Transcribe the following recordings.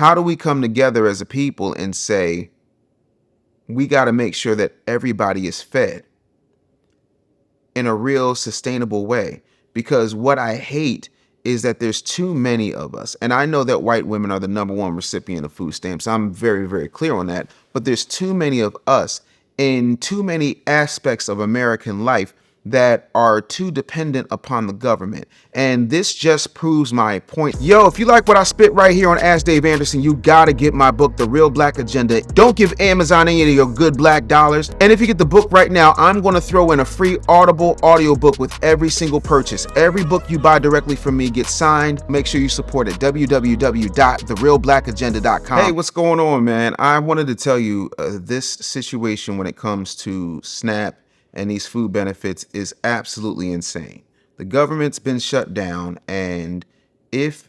How do we come together as a people and say, we got to make sure that everybody is fed in a real sustainable way? Because what I hate is that there's too many of us. And I know that white women are the #1 recipient of food stamps. I'm very, very clear on that. But there's too many of us in too many aspects of American life that are too dependent upon the government. And this just proves my point. Yo, if you like what I spit right here on Ask Dave Anderson, you gotta get my book, The Real Black Agenda. Don't give Amazon any of your good black dollars. And if you get the book right now, I'm gonna throw in a free Audible audiobook with every single purchase. Every book you buy directly from me gets signed. Make sure you support it. www.therealblackagenda.com. Hey, what's going on, man? I wanted to tell you this situation when it comes to SNAP and these food benefits is absolutely insane. The government's been shut down, and if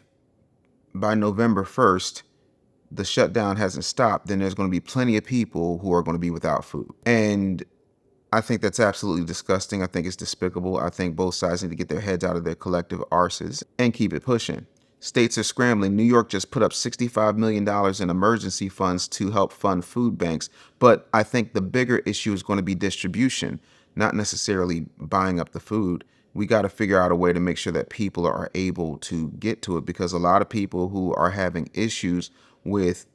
by November 1st, the shutdown hasn't stopped, then there's going to be plenty of people who are going to be without food. And I think that's absolutely disgusting. I think it's despicable. I think both sides need to get their heads out of their collective arses and keep it pushing. States are scrambling. New York just put up $65 million in emergency funds to help fund food banks. But I think the bigger issue is going to be distribution, not necessarily buying up the food. We got to figure out a way to make sure that people are able to get to it, because a lot of people who are having issues with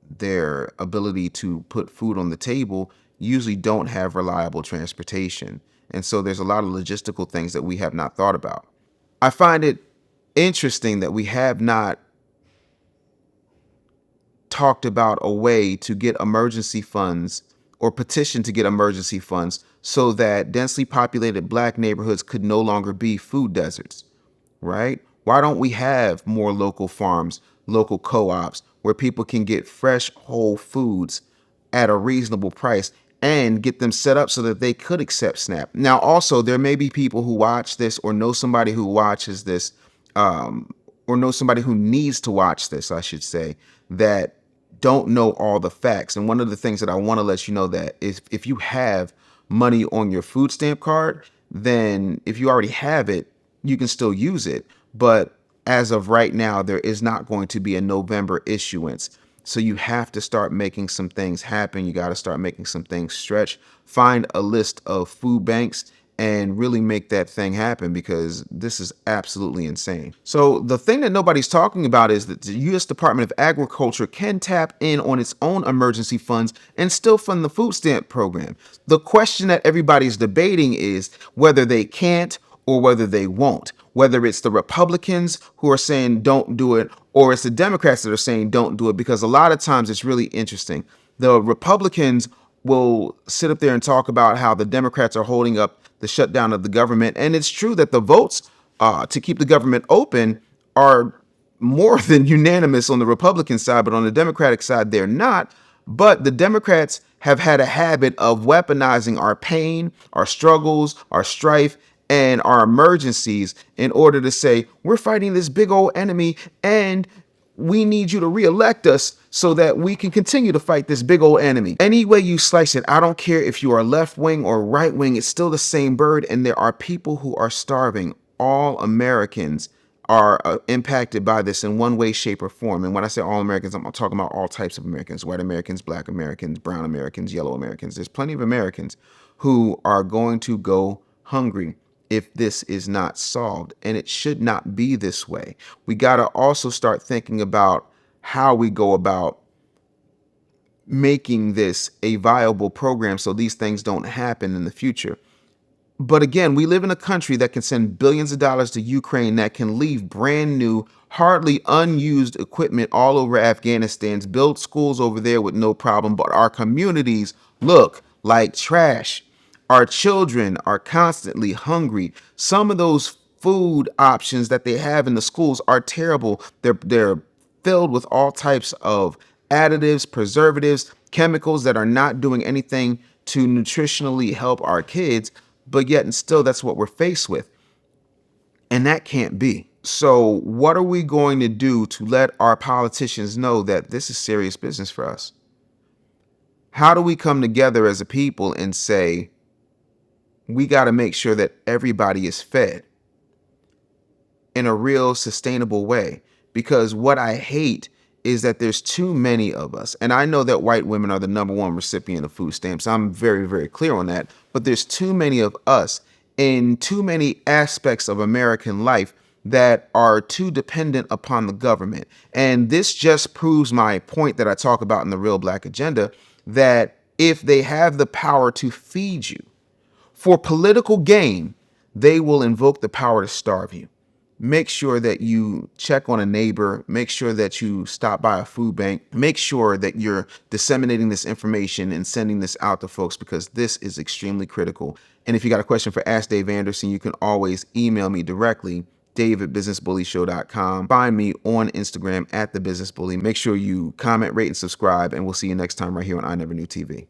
their ability to put food on the table usually don't have reliable transportation. And so there's a lot of logistical things that we have not thought about. I find it interesting that we have not talked about a way to get emergency funds or petition to get emergency funds so that densely populated black neighborhoods could no longer be food deserts, right? Why don't we have more local farms, local co-ops where people can get fresh, whole foods at a reasonable price and get them set up so that they could accept SNAP? Now, also, there may be people who watch this or know somebody who watches this, or know somebody who needs to watch this, I should say, that don't know all the facts. And one of the things that I want to let you know that is, if you have money on your food stamp card, then if you already have it, you can still use it. But as of right now, there is not going to be a November issuance. So you have to start making some things happen. You got to start making some things stretch. Find a list of food banks and really make that thing happen, because this is absolutely insane. So the thing that nobody's talking about is that the U.S. Department of Agriculture can tap in on its own emergency funds and still fund the food stamp program. The question that everybody's debating is whether they can't or whether they won't, whether it's the Republicans who are saying don't do it, or it's the Democrats that are saying don't do it. Because a lot of times it's really interesting. The Republicans will sit up there and talk about how the Democrats are holding up the shutdown of the government. And it's true that the votes to keep the government open are more than unanimous on the Republican side, but on the Democratic side, they're not. But the Democrats have had a habit of weaponizing our pain, our struggles, our strife, and our emergencies in order to say, we're fighting this big old enemy and we need you to reelect us so that we can continue to fight this big old enemy. Any way you slice it, I don't care if you are left wing or right wing, it's still the same bird. And there are people who are starving. All Americans are impacted by this in one way, shape, or form. And when I say all Americans, I'm talking about all types of Americans: white Americans, black Americans, brown Americans, yellow Americans. There's plenty of Americans who are going to go hungry if this is not solved. And it should not be this way. We got to also start thinking about how we go about making this a viable program so these things don't happen in the future. But again, we live in a country that can send billions of dollars to Ukraine, that can leave brand new, hardly unused equipment all over Afghanistan, build schools over there with no problem. But our communities look like trash. Our children are constantly hungry. Some of those food options that they have in the schools are terrible. They're filled with all types of additives, preservatives, chemicals that are not doing anything to nutritionally help our kids. But yet and still, that's what we're faced with. And that can't be. So what are we going to do to let our politicians know that this is serious business for us? How do we come together as a people and say, we got to make sure that everybody is fed in a real sustainable way? Because what I hate is that there's too many of us. And I know that white women are the #1 recipient of food stamps. I'm very, very clear on that. But there's too many of us in too many aspects of American life that are too dependent upon the government. And this just proves my point that I talk about in the Real Black Agenda, that if they have the power to feed you for political gain, they will invoke the power to starve you. Make sure that you check on a neighbor. Make sure that you stop by a food bank. Make sure that you're disseminating this information and sending this out to folks, because this is extremely critical. And if you got a question for Ask Dave Anderson, you can always email me directly, dave@businessbullyshow.com. Find me on Instagram @thebusinessbully. Make sure you comment, rate, and subscribe, and we'll see you next time right here on I Never Knew TV.